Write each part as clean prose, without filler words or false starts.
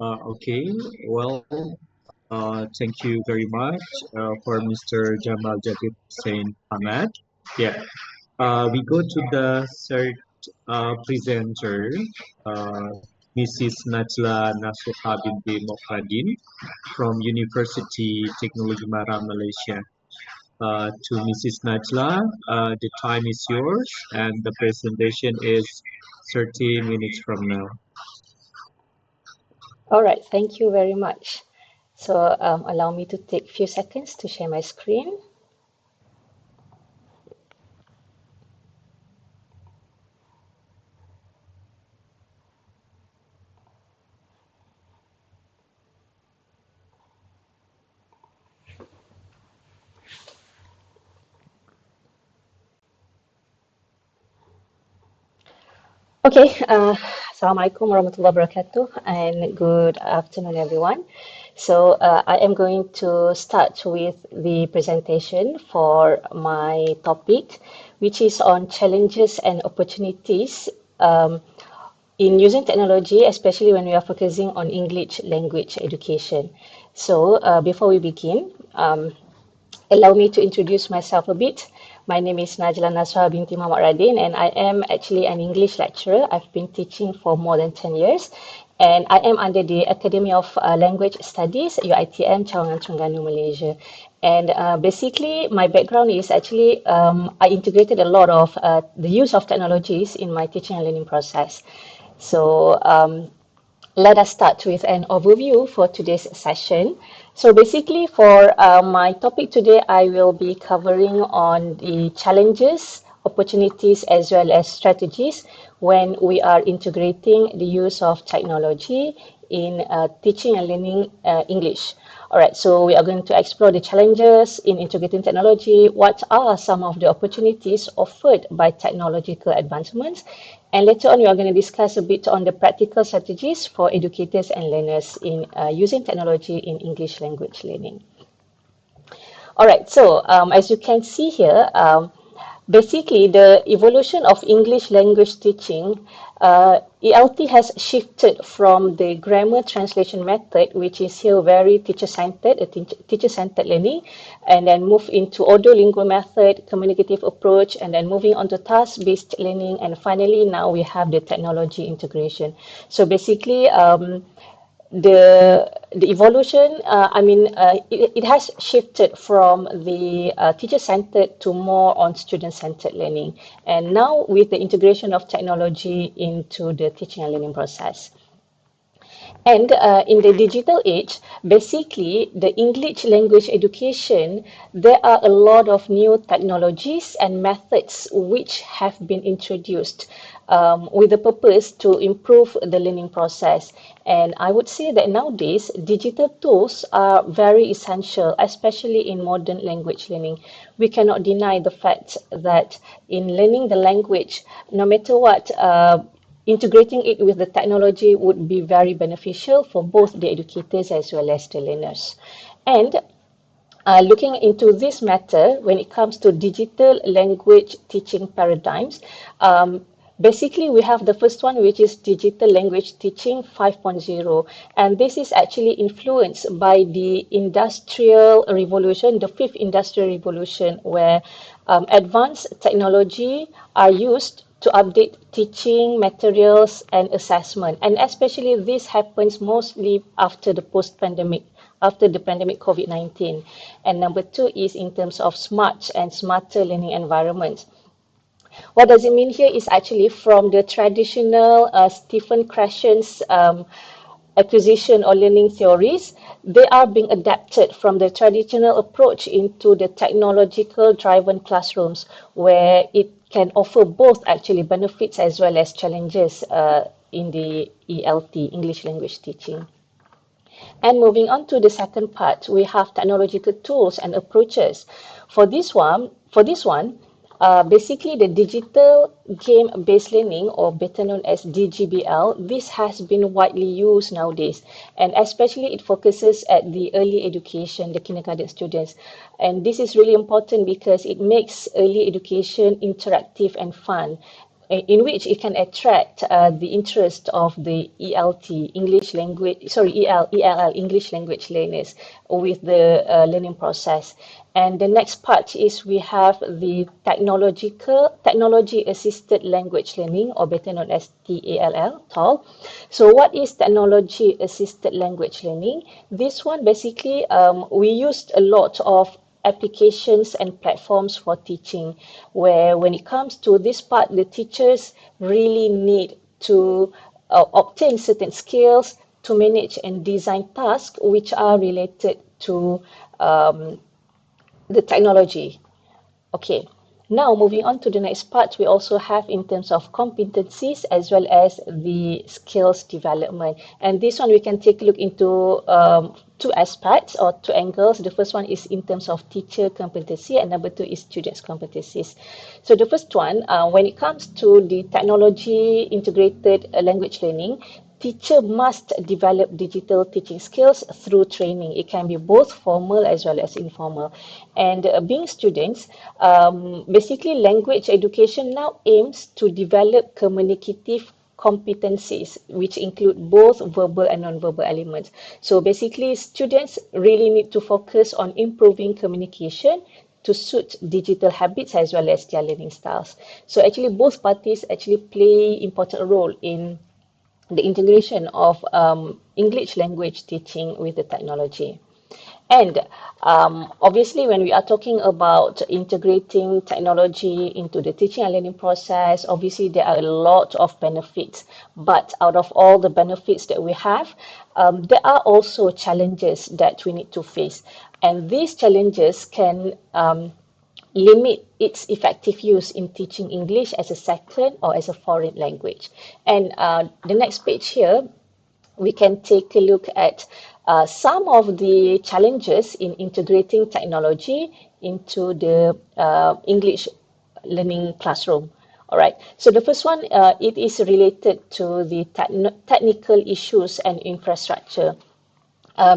Okay, well, thank you very much for Mr. Jamal Jadid Sain Ahmad. Yeah, we go to the third presenter, uh, Mrs. Najla Nasuha binti Mokradin from University Technology Mara, Malaysia. To Mrs. Najla, the time is yours and the presentation is 30 minutes from now. All right, thank you very much. So allow me to take a few seconds to share my screen. Okay, Assalamualaikum warahmatullahi wabarakatuh and good afternoon everyone. So I am going to start with the presentation for my topic, which is on challenges and opportunities in using technology, especially when we are focusing on English language education. So before we begin, allow me to introduce myself a bit. My name is Najla Nasra binti Muhammad Radin, and I am actually an English lecturer. I've been teaching for more than 10 years, and I am under the Academy of Language Studies, UITM, Cawangan, Terengganu, Malaysia. And basically, my background is actually I integrated a lot of the use of technologies in my teaching and learning process. So let us start with an overview for today's session. So basically for my topic today, I will be covering on the challenges, opportunities, as well as strategies when we are integrating the use of technology in teaching and learning English. All right, so we are going to explore the challenges in integrating technology. What are some of the opportunities offered by technological advancements? And later on, we are going to discuss a bit on the practical strategies for educators and learners in using technology in English language learning. All right, so as you can see here, basically the evolution of English language teaching, ELT has shifted from the grammar translation method, which is here very teacher-centered, teacher-centered learning, and then move into audio-lingual method, communicative approach, and then moving on to task-based learning, and finally now we have the technology integration. So basically, the evolution, it has shifted from the teacher-centered to more on student-centered learning. And now with the integration of technology into the teaching and learning process. And in the digital age, basically the English language education, there are a lot of new technologies and methods which have been introduced with the purpose to improve the learning process. And I would say that nowadays, digital tools are very essential, especially in modern language learning. We cannot deny the fact that in learning the language, no matter what, integrating it with the technology would be very beneficial for both the educators as well as the learners. And looking into this matter, when it comes to digital language teaching paradigms, basically we have the first one, which is digital language teaching 5.0. And this is actually influenced by the industrial revolution, the fifth industrial revolution, where advanced technology are used to update teaching materials and assessment. And especially this happens mostly after the post-pandemic, after the pandemic COVID-19. And number two is in terms of smart and smarter learning environments. What does it mean here is actually from the traditional Stephen Krashen's acquisition or learning theories, they are being adapted from the traditional approach into the technological driven classrooms where it can offer both actually benefits as well as challenges in the ELT, English language teaching. And moving on to the second part, we have technological tools and approaches. For this one, basically the digital game-based learning, or better known as DGBL, this has been widely used nowadays, and especially it focuses at the early education, the kindergarten students. And this is really important because it makes early education interactive and fun. in which it can attract the interest of the ELT, English language, sorry, ELL, English language learners with the learning process. And the next part is we have the technology assisted language learning, or better known as TALL. So what is technology assisted language learning? This one basically, we used a lot of applications and platforms for teaching, where when it comes to this part, the teachers really need to obtain certain skills to manage and design tasks which are related to the technology. Okay, now moving on to the next part, we also have in terms of competencies as well as the skills development. And this one we can take a look into two aspects or two angles. The first one is in terms of teacher competency, and number two is students' competencies. So the first one, when it comes to the technology integrated language learning, teacher must develop digital teaching skills through training. It can be both formal as well as informal. And being students, basically language education now aims to develop communicative competencies, which include both verbal and non-verbal elements. So basically, students really need to focus on improving communication to suit digital habits as well as their learning styles. So actually, both parties actually play important role in the integration of English language teaching with the technology. And obviously, when we are talking about integrating technology into the teaching and learning process, obviously there are a lot of benefits. But out of all the benefits that we have, there are also challenges that we need to face. And these challenges can limit its effective use in teaching English as a second or as a foreign language. And the next page here, we can take a look at some of the challenges in integrating technology into the English learning classroom. All right. So the first one, it is related to the technical issues and infrastructure.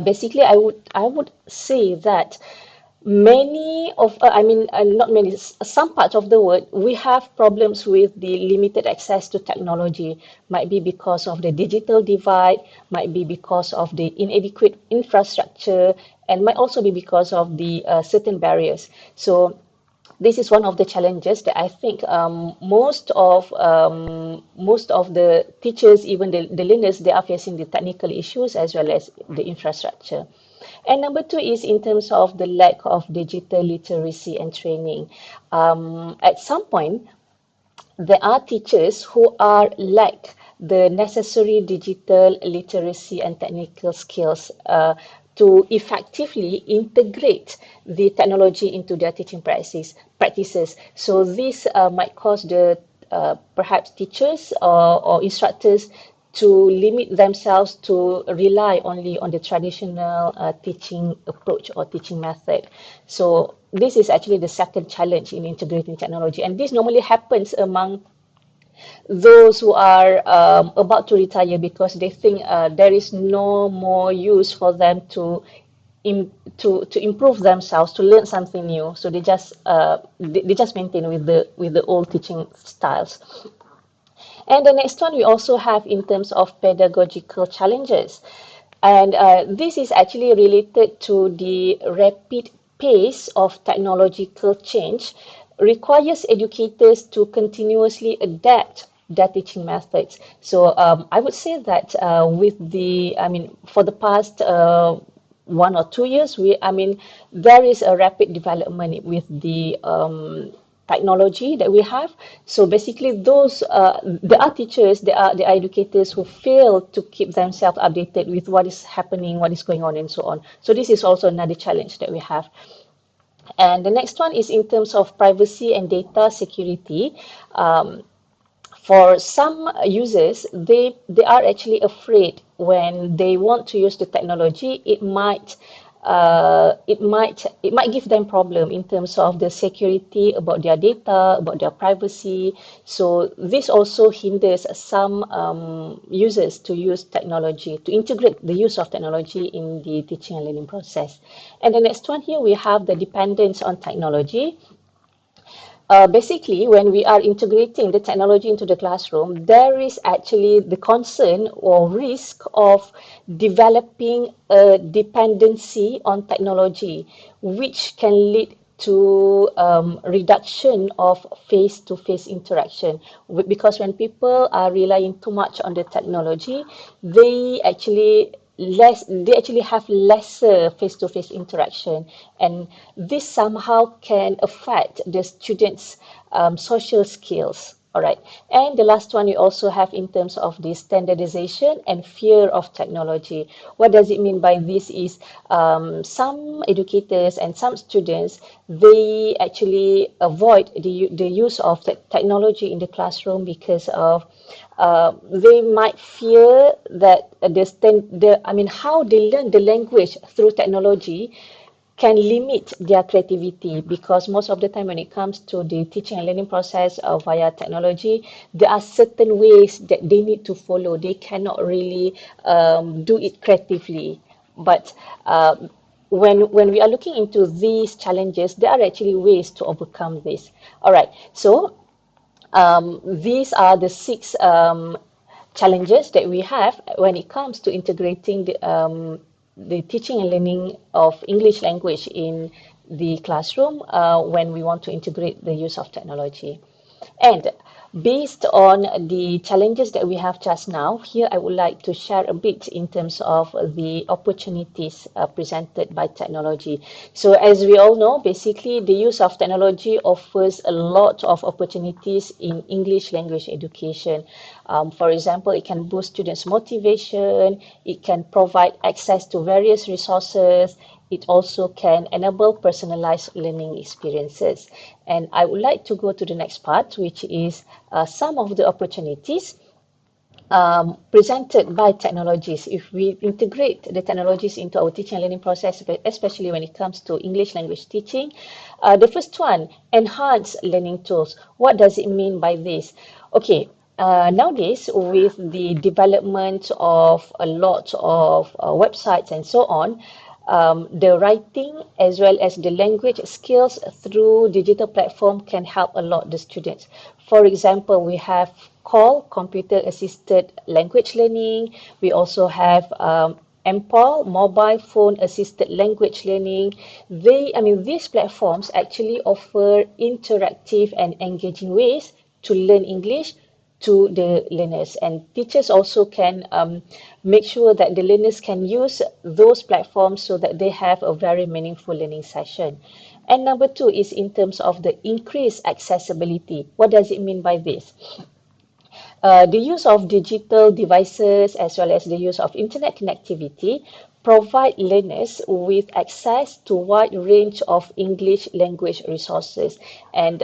Basically, I would say that many of not many, some parts of the world, we have problems with the limited access to technology. Might be because of the digital divide, might be because of the inadequate infrastructure, and might also be because of the certain barriers. So this is one of the challenges that I think most of the teachers, even the learners, they are facing the technical issues as well as the infrastructure. And number two is in terms of the lack of digital literacy and training. At some point, there are teachers who are lack the necessary digital literacy and technical skills to effectively integrate the technology into their teaching practices. So this might cause the perhaps teachers or instructors to limit themselves to rely only on the traditional teaching approach or teaching method. So this is actually the second challenge in integrating technology, and this normally happens among those who are about to retire because they think there is no more use for them to improve themselves, to learn something new. So they just maintain with the old teaching styles. And the next one we also have in terms of pedagogical challenges. And this is actually related to the rapid pace of technological change requires educators to continuously adapt their teaching methods. So I would say that for the past 1 or 2 years, there is a rapid development with the technology that we have. So basically, there are teachers, there are educators who fail to keep themselves updated with what is happening, what is going on, and so on. So this is also another challenge that we have. And the next one is in terms of privacy and data security. For some users, they are actually afraid when they want to use the technology. It might give them problem in terms of the security about their data, about their privacy. So this also hinders some users to use technology, to integrate the use of technology in the teaching and learning process. And the next one here, we have the dependence on technology. Basically, when we are integrating the technology into the classroom, there is actually the concern or risk of developing a dependency on technology, which can lead to reduction of face-to-face interaction. Because when people are relying too much on the technology, they actually have lesser face-to-face interaction, and this somehow can affect the students' social skills. All right. And the last one we also have in terms of the standardization and fear of technology. What does it mean by this is some educators and some students, they actually avoid the use of technology in the classroom because of they might fear that how they learn the language through technology can limit their creativity, because most of the time when it comes to the teaching and learning process via technology, there are certain ways that they need to follow. They cannot really do it creatively. But when we are looking into these challenges, there are actually ways to overcome this. All right, so these are the six challenges that we have when it comes to integrating the teaching and learning of English language in the classroom when we want to integrate the use of technology. And based on the challenges that we have just now, here I would like to share a bit in terms of the opportunities presented by technology. So as we all know, basically the use of technology offers a lot of opportunities in English language education. For example, it can boost students' motivation, it can provide access to various resources, it also can enable personalized learning experiences. And I would like to go to the next part, which is some of the opportunities presented by technologies. If we integrate the technologies into our teaching and learning process, especially when it comes to English language teaching, the first one, enhanced learning tools. What does it mean by this? Okay, nowadays, with the development of a lot of websites and so on, the writing as well as the language skills through digital platform can help a lot the students. For example, we have call computer assisted language learning. We also have MPOL, mobile phone assisted language learning. These platforms actually offer interactive and engaging ways to learn English to the learners, and teachers also can make sure that the learners can use those platforms so that they have a very meaningful learning session. And number two is in terms of the increased accessibility. What does it mean by this? The use of digital devices as well as the use of internet connectivity provide learners with access to wide range of English language resources. And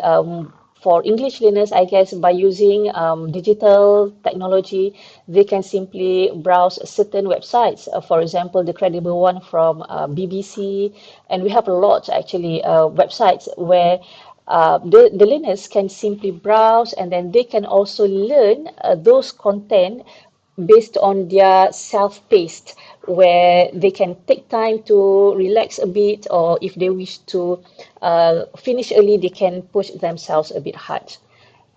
for English learners, I guess by using digital technology, they can simply browse certain websites. For example, the credible one from BBC, and we have a lot actually websites where the learners can simply browse, and then they can also learn those content based on their self-paced, where they can take time to relax a bit, or if they wish to finish early, they can push themselves a bit hard.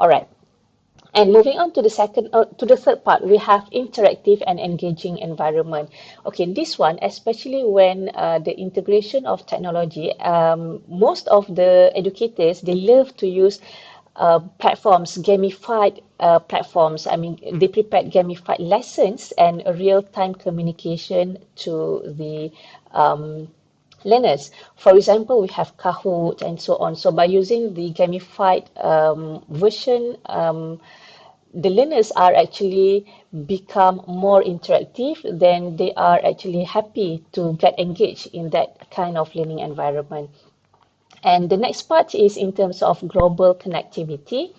All right. And moving on to the third part, we have interactive and engaging environment. Okay, this one, especially when the integration of technology, most of the educators, they love to use platforms, gamified platforms. They prepare gamified lessons and real-time communication to the learners. For example, we have Kahoot and so on. So by using the gamified version, the learners are actually become more interactive, then they are actually happy to get engaged in that kind of learning environment. And the next part is in terms of global connectivity.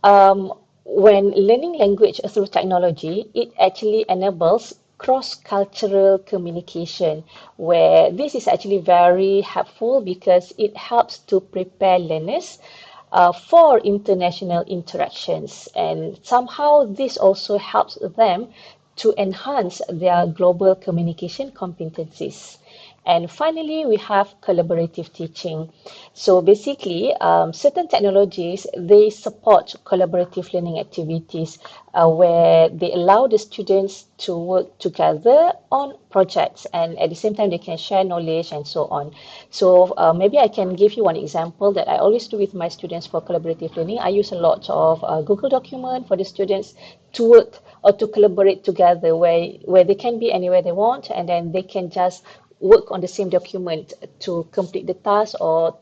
When learning language through technology, it actually enables cross-cultural communication, where this is actually very helpful because it helps to prepare learners for international interactions. And somehow this also helps them to enhance their global communication competencies. And finally, we have collaborative teaching. So basically, certain technologies, they support collaborative learning activities where they allow the students to work together on projects, and at the same time they can share knowledge and so on. So maybe I can give you one example that I always do with my students for collaborative learning. I use a lot of Google document for the students to work or to collaborate together, where they can be anywhere they want, and then they can just work on the same document to complete the task or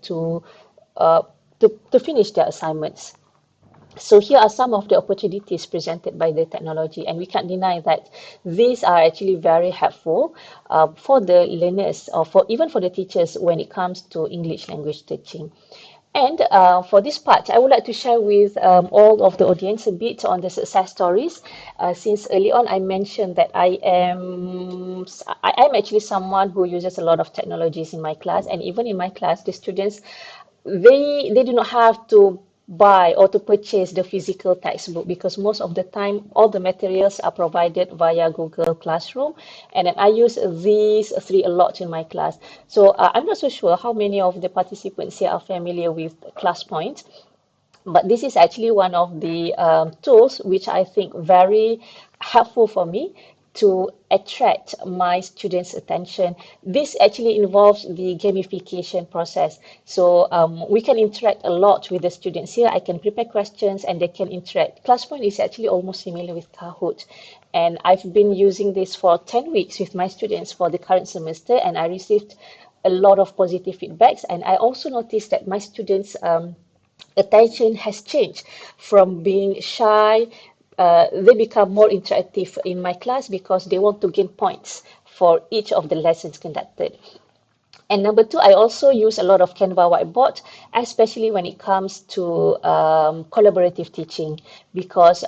uh, to finish their assignments. So here are some of the opportunities presented by the technology, and we can't deny that these are actually very helpful for the learners or for even for the teachers when it comes to English language teaching. And for this part, I would like to share with all of the audience a bit on the success stories. Since early on, I mentioned that I am actually someone who uses a lot of technologies in my class, and even in my class, the students they do not have to buy or to purchase the physical textbook, because most of the time all the materials are provided via Google Classroom, and then I use these three a lot in my class. So I'm not so sure how many of the participants here are familiar with ClassPoint, but this is actually one of the tools which I think very helpful for me to attract my students' attention. This actually involves the gamification process. So we can interact a lot with the students here. I can prepare questions and they can interact. ClassPoint is actually almost similar with Kahoot. And I've been using this for 10 weeks with my students for the current semester, and I received a lot of positive feedbacks. And I also noticed that my students' attention has changed from being shy. They become more interactive in my class because they want to gain points for each of the lessons conducted. And number two, I also use a lot of Canva whiteboard, especially when it comes to collaborative teaching, because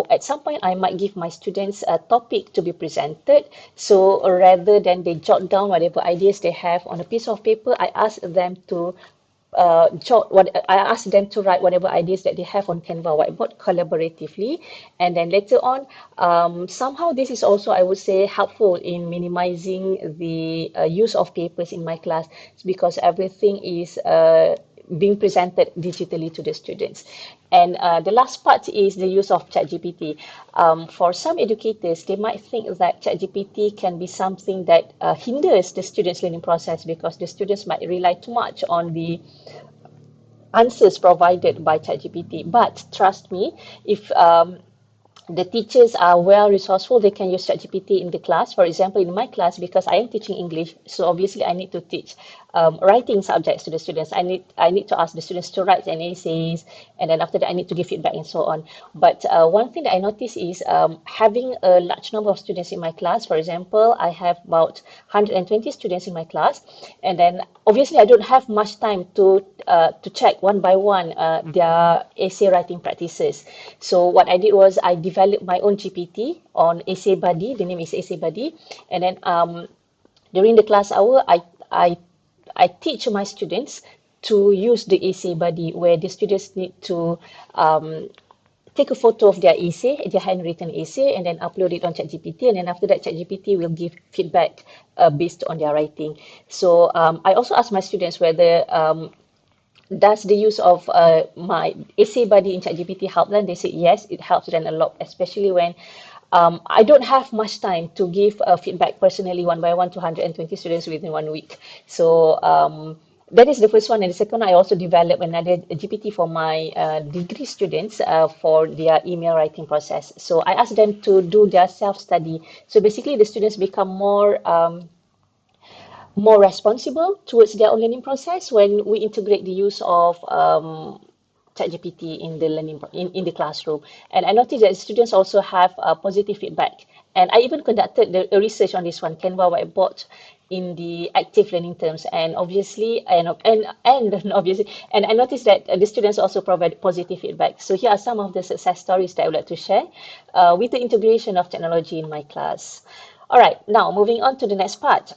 at some point I might give my students a topic to be presented. So rather than they jot down whatever ideas they have on a piece of paper, I ask them to I ask them to write whatever ideas that they have on Canva whiteboard collaboratively, and then later on, somehow this is also, I would say, helpful in minimizing the use of papers in my class, because everything is being presented digitally to the students. And the last part is the use of ChatGPT. For some educators, they might think that ChatGPT can be something that hinders the students' learning process, because the students might rely too much on the answers provided by ChatGPT. But trust me, if the teachers are well resourceful, they can use ChatGPT in the class. For example, in my class, because I am teaching English, so obviously I need to teach writing subjects to the students. I need to ask the students to write an essays, and then after that I need to give feedback and so on. But one thing that I notice is having a large number of students in my class. For example, I have about 120 students in my class, and then obviously I don't have much time to check one by one their essay writing practices. So what I did was I developed my own GPT on Essay Buddy. The name is Essay Buddy, and then during the class hour, I I teach my students to use the essay buddy, where the students need to take a photo of their essay, their handwritten essay, and then upload it on ChatGPT. And then after that, ChatGPT will give feedback based on their writing. So I also ask my students whether does the use of my essay buddy in ChatGPT help them? They say yes, it helps them a lot, especially when I don't have much time to give feedback personally one by one to 120 students within 1 week. So that is the first one. And the second, I also developed another GPT for my degree students for their email writing process. So I asked them to do their self-study. So basically, the students become more responsible towards their own learning process when we integrate the use of ChatGPT in the in the classroom. And I noticed that students also have positive feedback. And I even conducted the research on this one, Canva whiteboard, in the active learning terms. And obviously, and obviously, and I noticed that the students also provide positive feedback. So here are some of the success stories that I would like to share with the integration of technology in my class. All right, now moving on to the next part.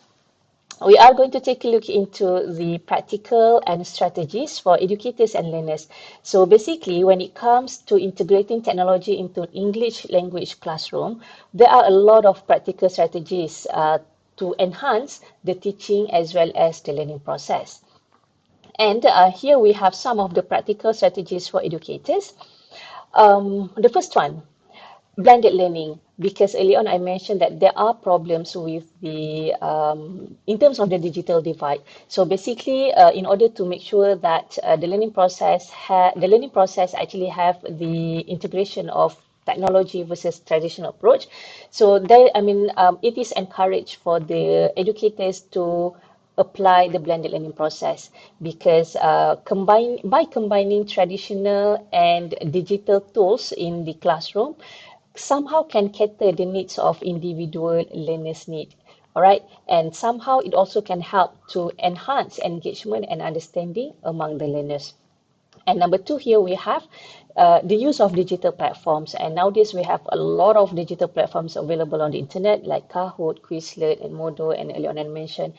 We are going to take a look into the practical and strategies for educators and learners. So basically, when it comes to integrating technology into English language classroom, there are a lot of practical strategies to enhance the teaching as well as the learning process. And here we have some of the practical strategies for educators. The first one, blended learning, because early on I mentioned that there are problems with the in terms of the digital divide. So basically, in order to make sure that the learning process actually have the integration of technology versus traditional approach. So there, it is encouraged for the educators to apply the blended learning process, because by combining traditional and digital tools in the classroom somehow can cater the needs of individual learners' need. All right, and somehow it also can help to enhance engagement and understanding among the learners. And number two, here we have the use of digital platforms. And nowadays we have a lot of digital platforms available on the internet, like Kahoot, Quizlet, and Modo. And earlier on I mentioned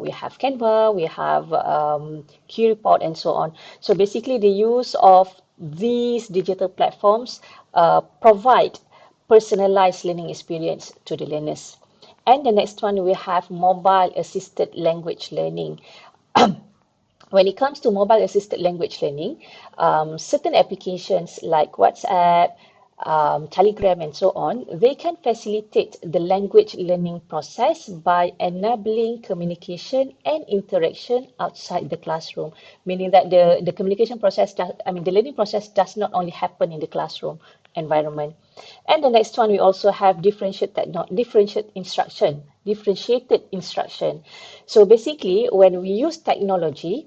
we have Canva, we have QReport, and so on. So basically, the use of these digital platforms provide personalized learning experience to the learners. And the next one, we have mobile assisted language learning. When it comes to mobile assisted language learning, certain applications like WhatsApp, Telegram, and so on, they can facilitate the language learning process by enabling communication and interaction outside the classroom, meaning that the communication process, the learning process does not only happen in the classroom environment. And the next one, we also have differentiated instruction. So basically, when we use technology,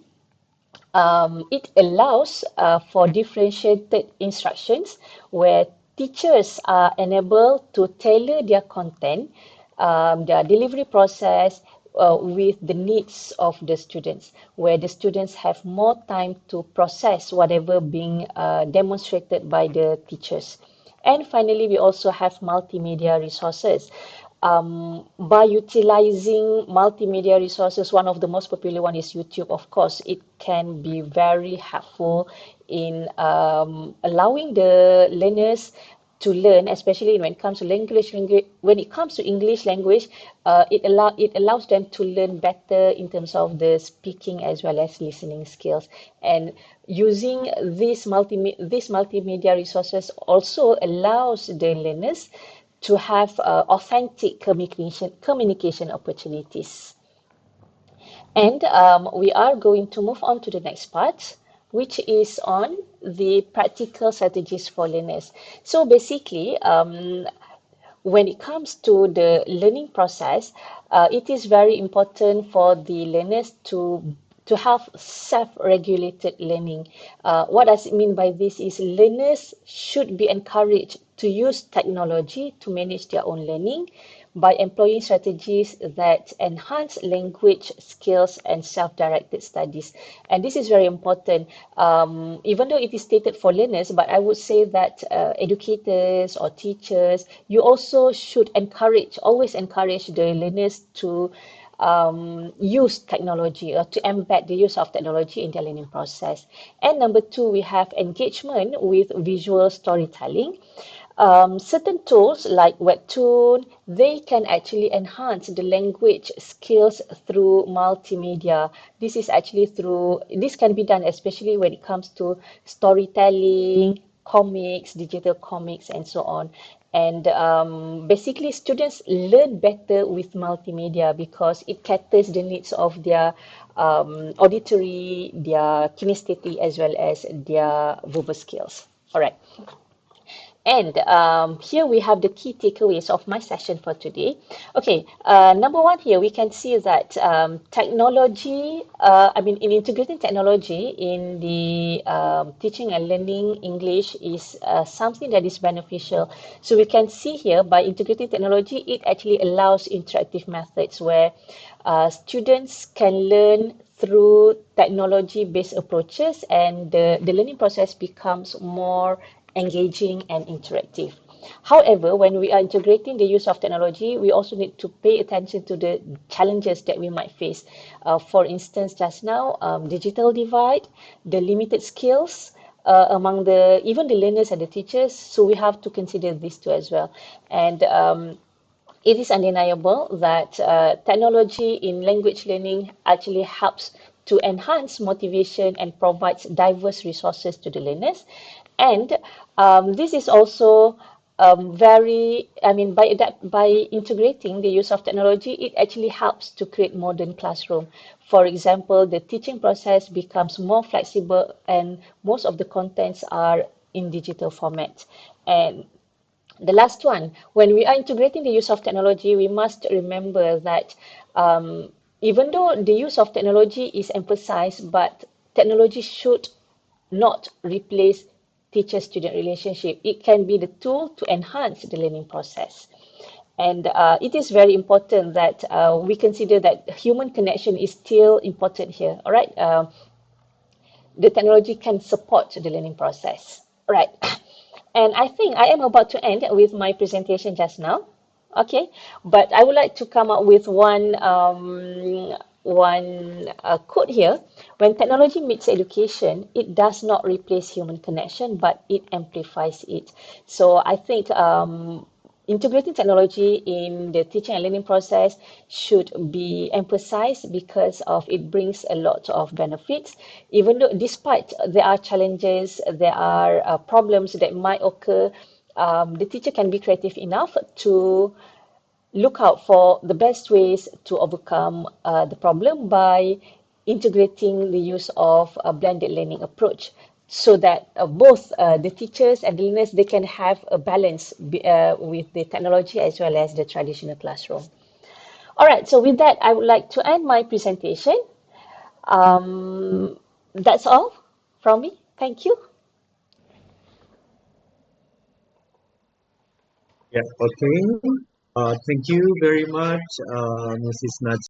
it allows for differentiated instructions where teachers are enabled to tailor their content, their delivery process with the needs of the students, where the students have more time to process whatever being demonstrated by the teachers. And finally, we also have multimedia resources. By utilizing multimedia resources, one of the most popular one is YouTube. Of course, it can be very helpful in allowing the learners to learn, especially when it comes to English language, it allows them to learn better in terms of the speaking as well as listening skills. And using these multimedia resources also allows the learners to have authentic communication opportunities. And we are going to move on to the next part, which is on the practical strategies for learners. So basically, when it comes to the learning process, it is very important for the learners to have self-regulated learning. What does it mean by this is learners should be encouraged to use technology to manage their own learning by employing strategies that enhance language skills and self-directed studies. And this is very important, even though it is stated for learners, but I would say that educators or teachers, you also should always encourage the learners to use technology or to embed the use of technology in their learning process. And number two, we have engagement with visual storytelling. Certain tools like Webtoon, they can actually enhance the language skills through multimedia. This can be done especially when it comes to storytelling, comics, digital comics, and so on. And basically, students learn better with multimedia because it caters the needs of their auditory, their kinesthetic, as well as their verbal skills. All right. And here we have the key takeaways of my session for today. Okay, number one here, we can see that in integrating technology in the teaching and learning English is something that is beneficial. So we can see here, by integrating technology, it actually allows interactive methods where students can learn through technology-based approaches, and the learning process becomes more engaging and interactive. However, when we are integrating the use of technology, we also need to pay attention to the challenges that we might face. For instance, just now, digital divide, the limited skills among even the learners and the teachers. So we have to consider these two as well. And it is undeniable that technology in language learning actually helps to enhance motivation and provides diverse resources to the learners. And this is also by integrating the use of technology, it actually helps to create modern classroom. For example, the teaching process becomes more flexible and most of the contents are in digital format. And the last one, when we are integrating the use of technology, we must remember that even though the use of technology is emphasized, but technology should not replace teacher-student relationship. It can be the tool to enhance the learning process. And it is very important that we consider that human connection is still important here. All right. The technology can support the learning process. Right. And I think I am about to end with my presentation just now. Okay, but I would like to come up with one quote here. When technology meets education, it does not replace human connection, but it amplifies it. So I think integrating technology in the teaching and learning process should be emphasized because of it brings a lot of benefits. Even though, despite there are challenges, there are problems that might occur, the teacher can be creative enough to look out for the best ways to overcome the problem by integrating the use of a blended learning approach so that both the teachers and the learners they can have a balance with the technology as well as the traditional classroom. All right, so with that, I would like to end my presentation. That's all from me. Thank you. Yeah, okay. Thank you very much, Mrs. Najib.